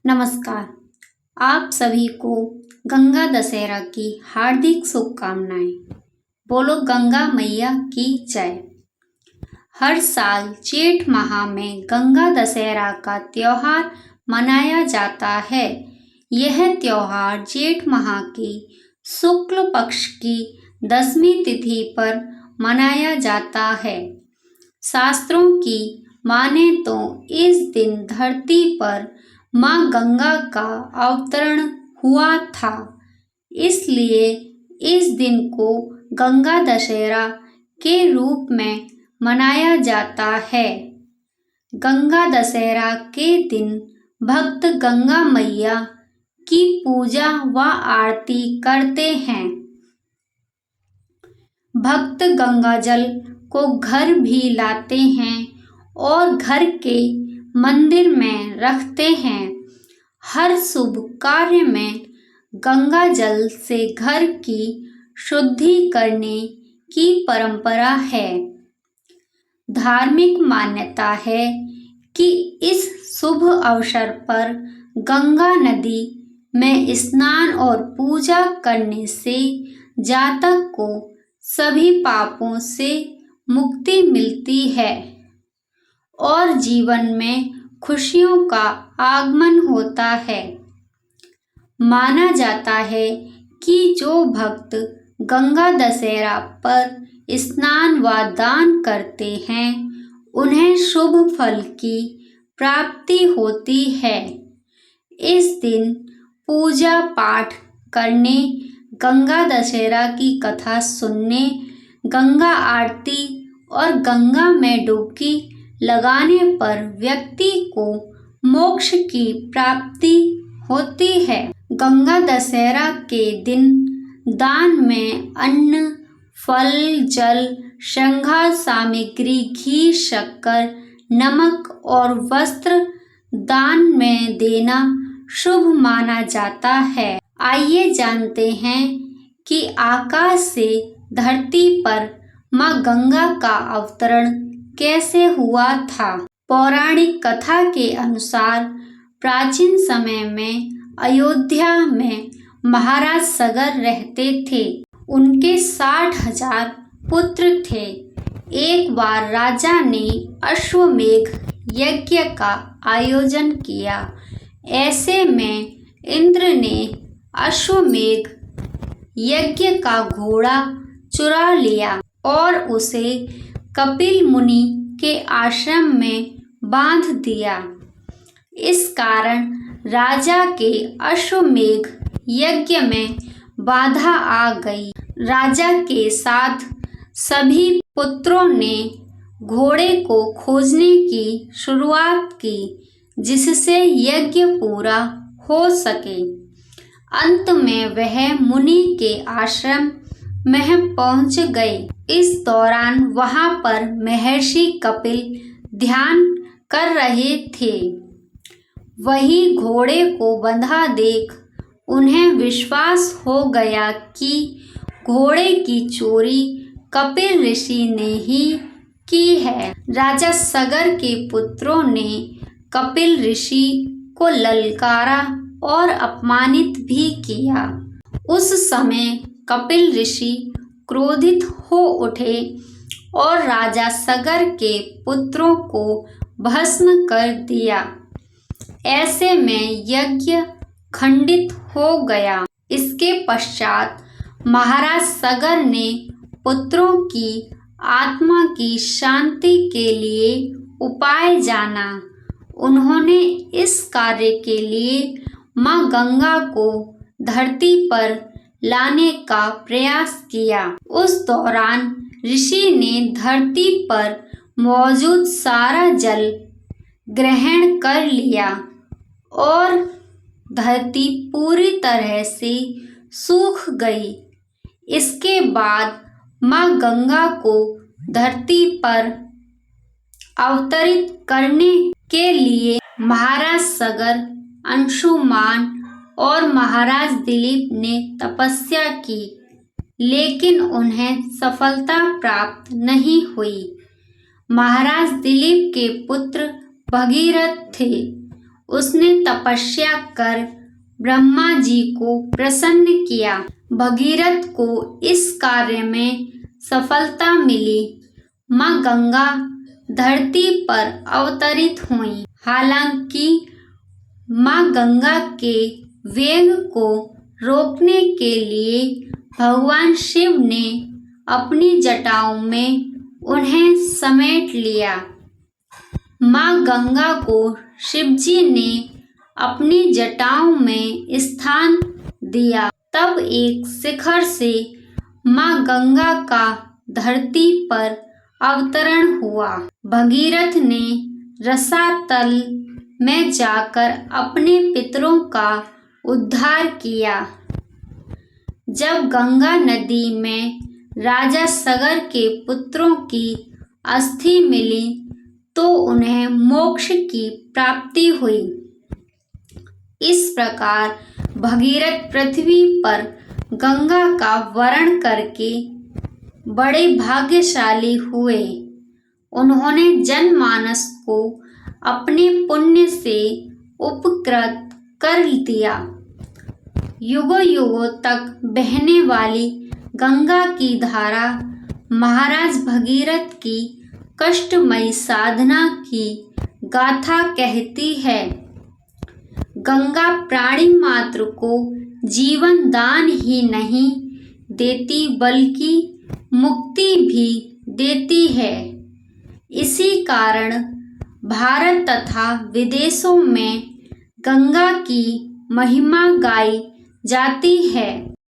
नमस्कार। आप सभी को गंगा दशहरा की हार्दिक शुभकामनाएं। बोलो गंगा मैया की जय। हर साल जेठ माह में गंगा दशहरा का त्योहार मनाया जाता है। यह त्योहार जेठ माह की शुक्ल पक्ष की 10वीं तिथि पर मनाया जाता है। शास्त्रों की माने तो इस दिन धरती पर माँ गंगा का अवतरण हुआ था, इसलिए इस दिन को गंगा दशहरा के रूप में मनाया जाता है। गंगा दशहरा के दिन भक्त गंगा मैया की पूजा व आरती करते हैं। भक्त गंगा जल को घर भी लाते हैं और घर के मंदिर में रखते हैं। हर शुभ कार्य में गंगा जल से घर की शुद्धि करने की परंपरा है। धार्मिक मान्यता है कि इस शुभ अवसर पर गंगा नदी में स्नान और पूजा करने से जातक को सभी पापों से मुक्ति मिलती है और जीवन में खुशियों का आगमन होता है। माना जाता है कि जो भक्त गंगा दशहरा पर स्नान व दान करते हैं, उन्हें शुभ फल की प्राप्ति होती है। इस दिन पूजा पाठ करने, गंगा दशहरा की कथा सुनने, गंगा आरती और गंगा में डुबकी लगाने पर व्यक्ति को मोक्ष की प्राप्ति होती है। गंगा दशहरा के दिन दान में अन्न, फल, जल, श्रृंगार सामग्री, घी, शक्कर, नमक और वस्त्र दान में देना शुभ माना जाता है। आइए जानते हैं कि आकाश से धरती पर माँ गंगा का अवतरण कैसे हुआ था। पौराणिक कथा के अनुसार प्राचीन समय में अयोध्या में महाराज सगर रहते थे। उनके 60,000 पुत्र थे। एक बार राजा ने अश्वमेघ यज्ञ का आयोजन किया। ऐसे में इंद्र ने अश्वमेघ यज्ञ का घोड़ा चुरा लिया और उसे कपिल मुनि के आश्रम में बांध दिया। इस कारण राजा के अश्वमेघ यज्ञ में बाधा आ गई। राजा के साथ सभी पुत्रों ने घोड़े को खोजने की शुरुआत की, जिससे यज्ञ पूरा हो सके। अंत में वह मुनि के आश्रम में पहुंच गए। इस दौरान वहां पर महर्षि कपिल ध्यान कर रहे थे। वही घोड़े को बंधा देख उन्हें विश्वास हो गया कि घोड़े की चोरी कपिल ऋषि ने ही की है। राजा सगर के पुत्रों ने कपिल ऋषि को ललकारा और अपमानित भी किया। उस समय कपिल ऋषि क्रोधित हो उठे और राजा सगर के पुत्रों को भस्म कर दिया। ऐसे में यज्ञ खंडित हो गया। इसके पश्चात महाराज सगर ने पुत्रों की आत्मा की शांति के लिए उपाय जाना। उन्होंने इस कार्य के लिए माँ गंगा को धरती पर लाने का प्रयास किया। उस दौरान ऋषि ने धरती पर मौजूद सारा जल ग्रहण कर लिया और धरती पूरी तरह से सूख गई। इसके बाद माँ गंगा को धरती पर अवतरित करने के लिए महाराज सगर, अंशुमान और महाराज दिलीप ने तपस्या की, लेकिन उन्हें सफलता प्राप्त नहीं हुई। महाराज दिलीप के पुत्र भगीरथ थे। उसने तपस्या कर ब्रह्मा जी को प्रसन्न किया। भगीरथ को इस कार्य में सफलता मिली। माँ गंगा धरती पर अवतरित हुई। हालांकि माँ गंगा के वेग को रोकने के लिए भगवान शिव ने अपनी जटाओं में उन्हें समेट लिया। माँ गंगा को शिवजी ने अपनी जटाओं में स्थान दिया। तब एक शिखर से माँ गंगा का धरती पर अवतरण हुआ। भगीरथ ने रसातल में जाकर अपने पितरों का उद्धार किया। जब गंगा नदी में राजा सगर के पुत्रों की अस्थि मिली तो उन्हें मोक्ष की प्राप्ति हुई। इस प्रकार भगीरथ पृथ्वी पर गंगा का वरण करके बड़े भाग्यशाली हुए। उन्होंने जनमानस को अपने पुण्य से उपकृत कर दिया। युगों युगों तक बहने वाली गंगा की धारा महाराज भगीरथ की कष्टमयी साधना की गाथा कहती है। गंगा प्राणी मात्र को जीवन दान ही नहीं देती बल्कि मुक्ति भी देती है। इसी कारण भारत तथा विदेशों में गंगा की महिमा गाई जाती है।